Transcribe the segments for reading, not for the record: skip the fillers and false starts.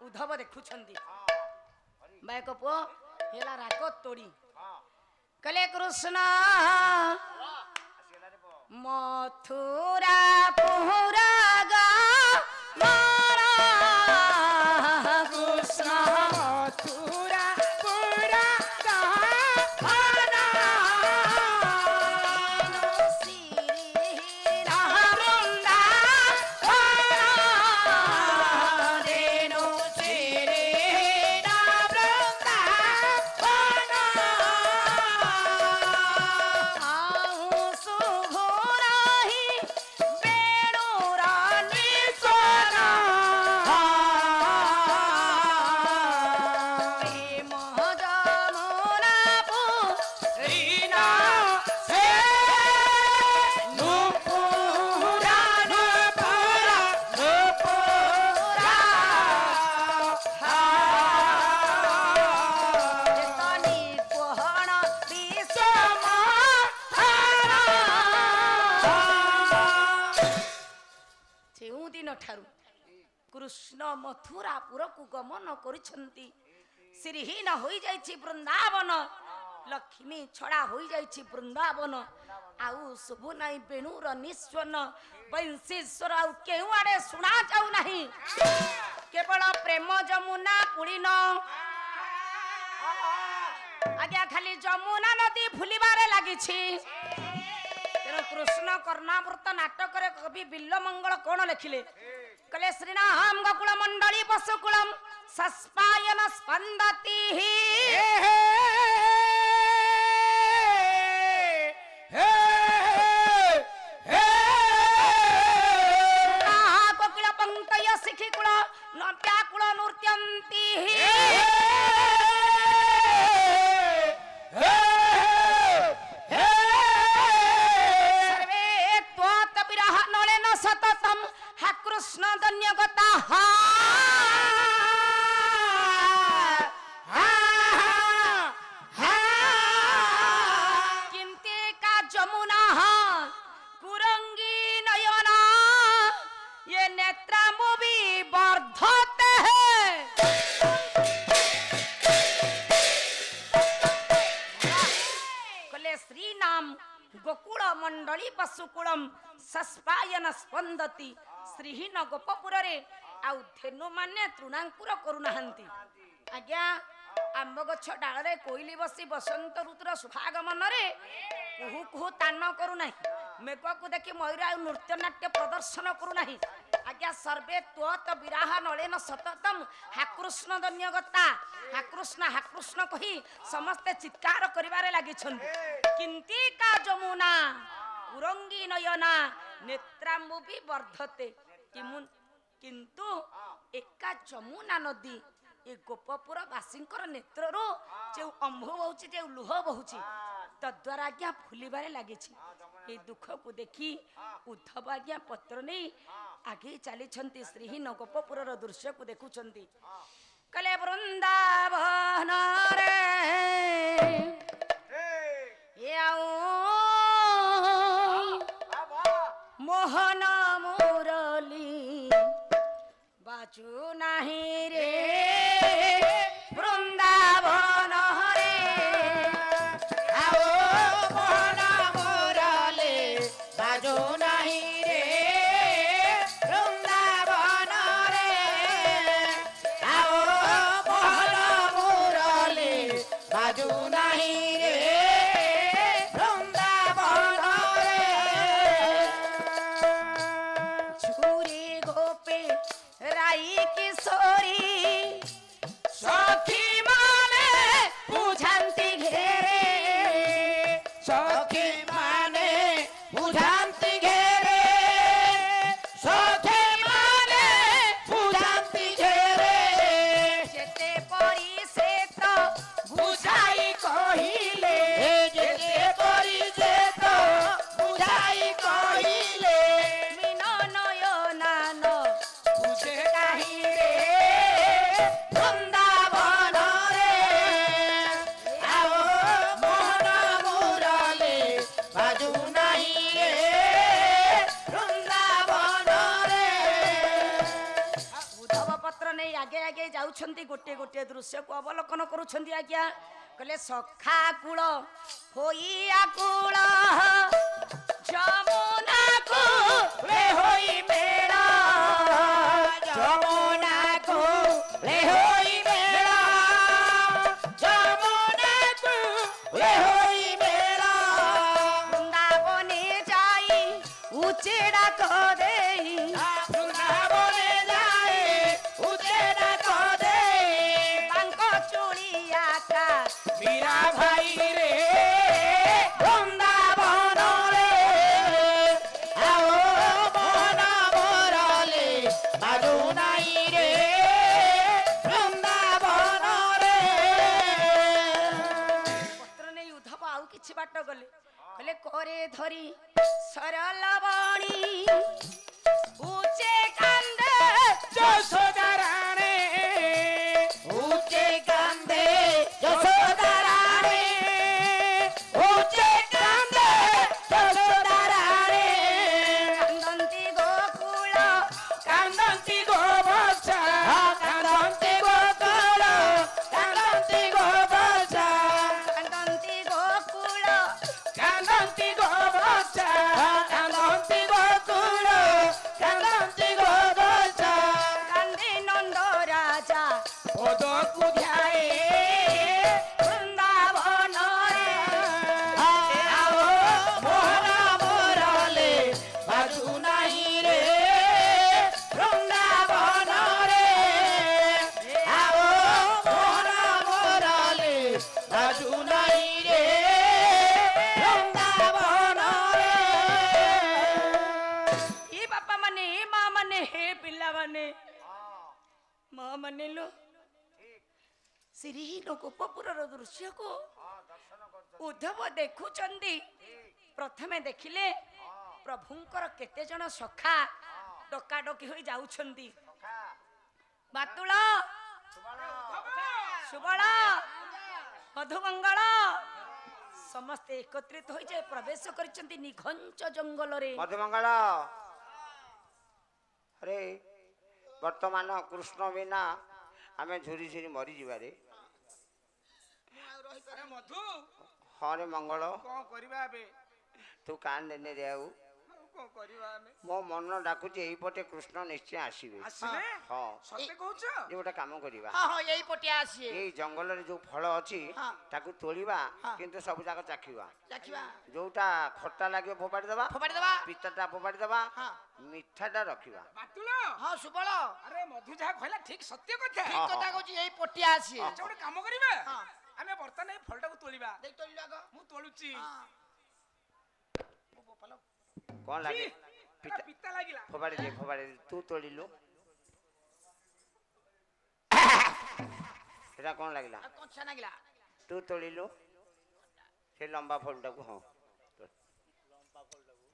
उद्धव देखुछंती बायको पुओ हेला राग तोड़ी कले कृष्ण मथुरा पुरा गा मारा कृष्ण मथुरा पुरा गा मारा श्री राम वृंदा देनो श्री राम वृंदा आहू सुघोराही बेणुरा निसोना प्रेम जमुना पुरीना से नुपुरा नुपुरा नुपुरा जेतनी कोहण विषमा ଯେଉଁ ଦିନ ଠାରୁ କୃଷ୍ଣ ମଥୁରାପୁରକୁ ଗମନ କରିଛନ୍ତି ଶ୍ରୀହୀନ ହୋଇଯାଇଛି ବୃନ୍ଦାବନ ଲକ୍ଷ୍ମୀ ଛଡ଼ା ହୋଇଯାଇଛି ବୃନ୍ଦାବନ ଆଉ ଶୁଭୁ ନାହିଁ ବେଣୁର ନିସ୍ୱନ ବଂଶୀଶ୍ୱର ଆଉ କେଉଁଆଡ଼େ ଶୁଣା ଯାଉ ନାହିଁ କେବଳ ପ୍ରେମ ଯମୁନା ପୁଳିନ ଆଜ୍ଞା ଖାଲି ଯମୁନା ନଦୀ ଫୁଲିବାରେ ଲାଗିଛି ତେଣୁ କୃଷ୍ଣ କର୍ଣ୍ଣାବୃତ ନାଟକରେ କବି ବିଲ୍ଲ ମଙ୍ଗଳ କଣ ଲେଖିଲେ କହିଲେ ଶ୍ରୀରାମ ଗୋକୁଳ ମଣ୍ଡଳୀ ପଶୁକୁଳମ୍ ସସ୍ପାୟନ ସ୍ପନ୍ଦତି କୋକିଳ ପଙ୍କୟ ଶିଖି କୂଳ ନବ୍ୟାକୁଳ ନୃତ୍ୟନ୍ତି सततम हा कृष्ण धन्यगता हा किंते का जमुना कुरंगी नयना ये नेत्रा मुवी वर्धते हैं कले श्री नाम गोकुल मंडली पशुकुलम सस्पायन स्पंदती श्रीहीन गोपपुर रे आउ धेनु माने तृणांकुर करुनाहांती आज्ञा आंब गछ डाल रे कोइली बसी बसंत ऋतुर शुभागमन रे कुहू कुहू तान करू नाही मेघ को देखि मयूर आ नृत्य नाट्य प्रदर्शन करू नाही आज्ञा सर्वे त्वत विराह नलेन सततम हा कृष्ण धन्यगता हा कृष्ण कहि समस्ते चित्कार करिवारे लागि छन किंती का जमुना कुरंगी नयना नेत्राम्बुबी वर्धते किंतु एका जमुना नदी ए गोपपुर वासींकर नेत्ररो जे अंभ बहुची जे लुह बहुची तद्वारा आज्ञा फुलिबारे लागिछि ए दुख को देखी उद्धव आज्ञा पत्र नहीं आगे चली श्रीहीन गोपपुर दृश्य को देखुंती कले वृंदावन रे मोहन मुरली बाजू नहीं रे वृंदावन रे आओ मोहन मुरली बाजू नहीं रे वृंदावन रे आओ मोहन मुरली बाजू नहीं रे ଆଗେ ଆଗେ ଯାଉଛନ୍ତି ଗୋଟିଏ ଗୋଟିଏ ଦୃଶ୍ୟକୁ ଅବଲୋକନ କରୁଛନ୍ତି ଆଜ୍ଞା କହିଲେ ସଖା କୂଳ ହୋଇ ଆକୁଳ ଯମୁନା କୂଳେ ହୋଇ ମେଳା ଯମୁନା କୂଳେ ହୋଇ ମେଳା ଯମୁନା କୂଳେ ହୋଇ ମେଳା ବୃନ୍ଦାବନେ ଯାଇ ଉଚ୍ଚେ ଡାକ ଦେଇ ବୃନ୍ଦାବନେ ଯାଇ ଉଚ୍ଚେ ଡାକ ଦେଇ ତାଙ୍କ ଚୁଳିଆ କା ମୀରା ଭାଇ ରେ ବୃନ୍ଦାବନରେ ଆଉ ମନ ବରଲେ ବାଜୁ ନାଇଁ ରେ ବୃନ୍ଦାବନରେ ପତ୍ର ନେଇ ଉଦ୍ଧବ ଆଉ କିଛି ବାଟ ଗଲେ କହିଲେ করে ধরি সরল বণী উচে কান্দে যশোদা রানী উচে কান্দে যশোদা রানী উচে কান্দে যশোদা রানী কান্দন্তি গোকুল কান্দন্তি গোবৎসা কান্দন্তি গোকুল কান্দন্তি গোবৎসা কান্দন্তি গোকুল কান্দন্তি গোবৎসা কান্দন্তি গোকুল কান্দন্তি গোবৎসা কান্দে নন্দ রাজা পদকু ধ্যায়ে বৃন্দাবনরে আও মোহন মোরলে বাজু নাহি রে বৃন্দাবনরে আও মোহন মোরলে বাজু নাহি রে বৃন্দাবনরে ଏ ବାପା ମାନେ ଏ ମା ମାନେ ହେ ପିଲାମାନେ ମା ମାନେ ଲୋ ଶ୍ରୀହୀନ ଗୋପପୁରର ଦୃଶ୍ୟକୁ ଉଦ୍ଧବ ଦେଖୁଛନ୍ତି ପ୍ରଥମେ ଦେଖିଲେ ପ୍ରଭୁଙ୍କର କେତେ ଜଣ ସଖା ଡକାଡକି ହୋଇ ଯାଉଛନ୍ତି ବାତୁଳ ସୁବଳ ମଧୁମଙ୍ଗଳ ସମସ୍ତେ ଏକତ୍ରିତ ହୋଇ ଯେ ପ୍ରବେଶ କରିଛନ୍ତି ନିଘଞ୍ଚ ଜଙ୍ଗଲରେ ମଧୁମଙ୍ଗଳ ଆରେ ବର୍ତ୍ତମାନ କୃଷ୍ଣ ବିନା ଆମେ ଝୁରି ଝୁରି ମରିଯିବାରେ ଆରେ ମଧୁ ହଁ ରେ ମଙ୍ଗଳ କଣ କରିବା ଏବେ ତୁ କାନ୍ଦେନି ରେ ଆଉ କଣ କରିବା ଆମେ ମୋ ମନ ଡାକୁଛି ଏଇପଟେ କୃଷ୍ଣ ନିଶ୍ଚୟ ଆସିବେ ଆସିଲେ ହଁ ସତେ କହୁଛ ଯେ ଗୋଟେ କାମ କରିବା ହଁ ହଁ ଏଇ ପଟିଆ ଆସିଏ ଏଇ ଜଙ୍ଗଲରେ ଯୋଉ ଫଳ ଅଛି ହଁ। ତାକୁ ତୋଳିବା ହଁ। କିନ୍ତୁ ସବୁ ଯାକ ଚାଖିବା ଦେଖିବା ଯୋଉଟା ଖଟା ଲାଗିବ ଫୋପାଡ଼ି ଦେବା ଫୋପାଡ଼ି ଦେବା ପିତାଟା ଫୋପାଡ଼ି ଦେବା ହଁ। ମିଠାଟା ରଖିବା ବାତୁଳ ହଁ ସୁବଳ ଆରେ ମଧୁ ଯାହା କହିଲା ଠିକ ସତ୍ୟ କଥା ହଁ। କଥା କହୁଛି ଏଇ ପଟିଆ ଆସିଏ ଆଚ୍ଛା ଗୋଟେ କାମ କରିବା ହଁ। ଆମେ ବର୍ତ୍ତମାନ ଏଇ ଫଳଟାକୁ ତୋଳିବା ଦେଇ ତୋଳିଲୁ ଆଗ ମୁଁ ତୋଳୁଛି କଣ ଲାଗେ ଏଟା ପିତା ଲାଗିଲା ଫୋପାଡ଼ି ଦେ ତୁ ତୋଳିଲୁ ସେଟା କଣ ଲାଗିଲା ଆଉ କଞ୍ଚା ନାଗିଲା ତୁ ତୋଳିଲୁ ସେ ଲମ୍ବା ଫଳଟାକୁ ହଁ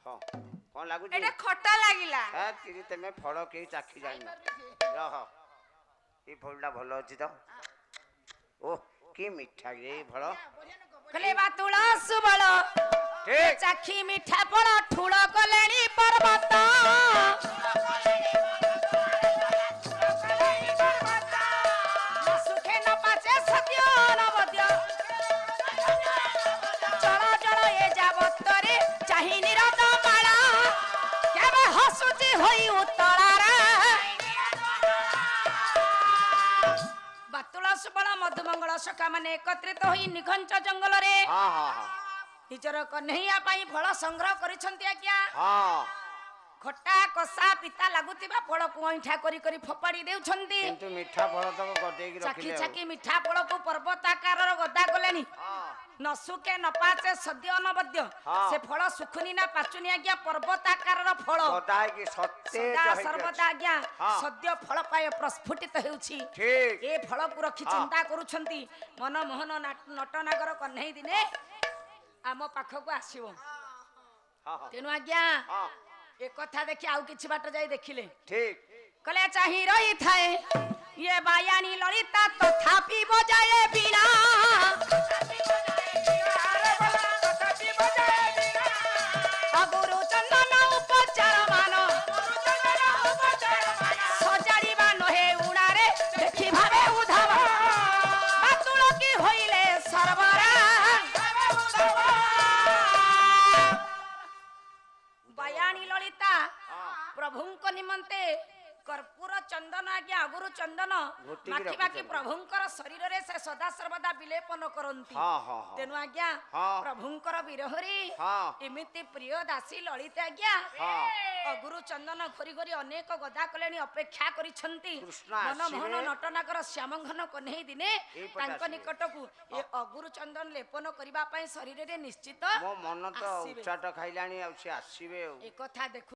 ହଁ କଣ ଲାଗୁଛି ଏଟା ଖଟା ଲାଗିଲା ହେ ତିରି ତମେ ଫଳ କେହି ଚାଖି ଜାଣିନ ରହ ଏଇ ଫଳଟା ଭଲ ଅଛି ତ ଓ କି ମିଠା ଏ ଫଳ କହିଲେ ବାତୁଳ ସୁବଳ ଠିକ ଚାଖି ମିଠା ଫଳ ଠୁଳ କଲେଣି ପର୍ବତ ସୁଖେ ନ ପାଚେ ସତ୍ୟ ନବଦ୍ୟ ଚଳ ଚଳ ଏ ଯାବତରେ ଚାହିଁ ନିରତ ମାଳ କେବେ ହସୁଛି ହୋଇ ଉତ୍ତଳାରେ ବାତୁଳ ସୁବଳ ମଧୁମଙ୍ଗଳ ସଖା ମାନେ ଏକତ୍ରିତ ହୋଇ ନିଘଞ୍ଚ ଜଙ୍ଗଲରେ ହଁ ହଁ ହଁ ନିଜର କହ୍ନେଇଆ ପାଇଁ ଫଳ ସଂଗ୍ରହ କରିଛନ୍ତି ଆଜ୍ଞା ହଁ ଖଟା କଷା ପିତା ଲାଗୁଥିବା ଫଳକୁ ଅଇଁଠା କରି କରି ଫୋପାଡ଼ି ଦେଉଛନ୍ତି କିନ୍ତୁ ମିଠା ଫଳ ତକ ଗଦେଇକି ଚାକି ରଖିଲେ ଚାକି ମିଠା ଫଳକୁ ପର୍ବତ ଆକାରର ଗଦା କଲେଣି ନ ଶୁକେ ନ ପାଚେ ସଦ୍ୟ ଅନବଦ୍ୟ ହଁ। ସେ ଫଳ ଶୁଖୁନି ନା ପାଚୁନି ଆଜ୍ଞା ପର୍ବତ ଆକାରର ଫଳ ଗଦା ହେଇକି ସତେଜ ସଦା ହେଇକି ସର୍ବଦା ଅଛି। ଆଜ୍ଞା ହଁ। ସଦ୍ୟ ଫଳ ପାଏ ପ୍ରସ୍ଫୁଟିତ ହେଉଛି ଠିକ ଏ ଫଳକୁ ରଖି ହଁ। ଚିନ୍ତା କରୁଛନ୍ତି ମନମୋହନ ନଟନାଗର କହ୍ନେଇ ଦିନେ ଆମ ପାଖକୁ ଆସିବ ହଁ ହଁ ତେଣୁ ଆଜ୍ଞା ହଁ ଏ କଥା ଦେଖି ଆଉ କିଛି ବାଟ ଯାଇ ଦେଖିଲେ ଠିକ କହିଲେ ଚାହିଁ ରହିଥାଏ ଇଏ ବାୟାଣୀ ଲଳିତା ତଥାପି ବଜାଏ ବୀଣା ଅଗୁରୁ ଚନ୍ଦନ ଉପଚାର ମାନ ସଜାଡ଼ିବା ନହେ ଉଣାରେ ରାଣୀ ଲଳିତା ହଁ। ପ୍ରଭୁଙ୍କ ନିମନ୍ତେ କର୍ପୂର ଚନ୍ଦନ ଆଜ୍ଞା ଅଗୁରୁ ଚନ୍ଦନ ଘୋଟିକି ମାଖି ମାଖି ରଖିଛନ୍ତି। ପ୍ରଭୁଙ୍କର ଶରୀରରେ ସେ ସଦା ସର୍ବଦା ବିଲେପନ କରନ୍ତି। ହଁ ହଁ ହଁ ତେଣୁ ଆଜ୍ଞା ହଁ। ପ୍ରଭୁଙ୍କର ବିରହରେ ହଁ। ଏମିତି ପ୍ରିୟ ଦାସୀ ଲଳିତା ଆଜ୍ଞା ହଁ। ଅଗୁରୁ ଚନ୍ଦନ ଘୋରି ଘୋରି ଅନେକ ଗଦା କଲେଣି ଅପେକ୍ଷା କରିଛନ୍ତି କୃଷ୍ଣ ମନମୋହନ ଆସିବେ। ନଟନାଗର ଶ୍ୟାମଘନ କହ୍ନେଇ ଦିନେ ଏଇପଟେ ତାଙ୍କ ଆସିବେ। ନିକଟକୁ ଏ ଅଗୁରୁ ଚନ୍ଦନ ଲେପନ କରିବା ପାଇଁ ଶରୀରରେ ନିଶ୍ଚିତ ମୋ ମନ ତ ଆସିବେ। ଉଚାଟ ଖାଇଲାଣି ଆଉ ସେ ଆସିବେ ଆଉ ଏ କଥା ଦେଖୁ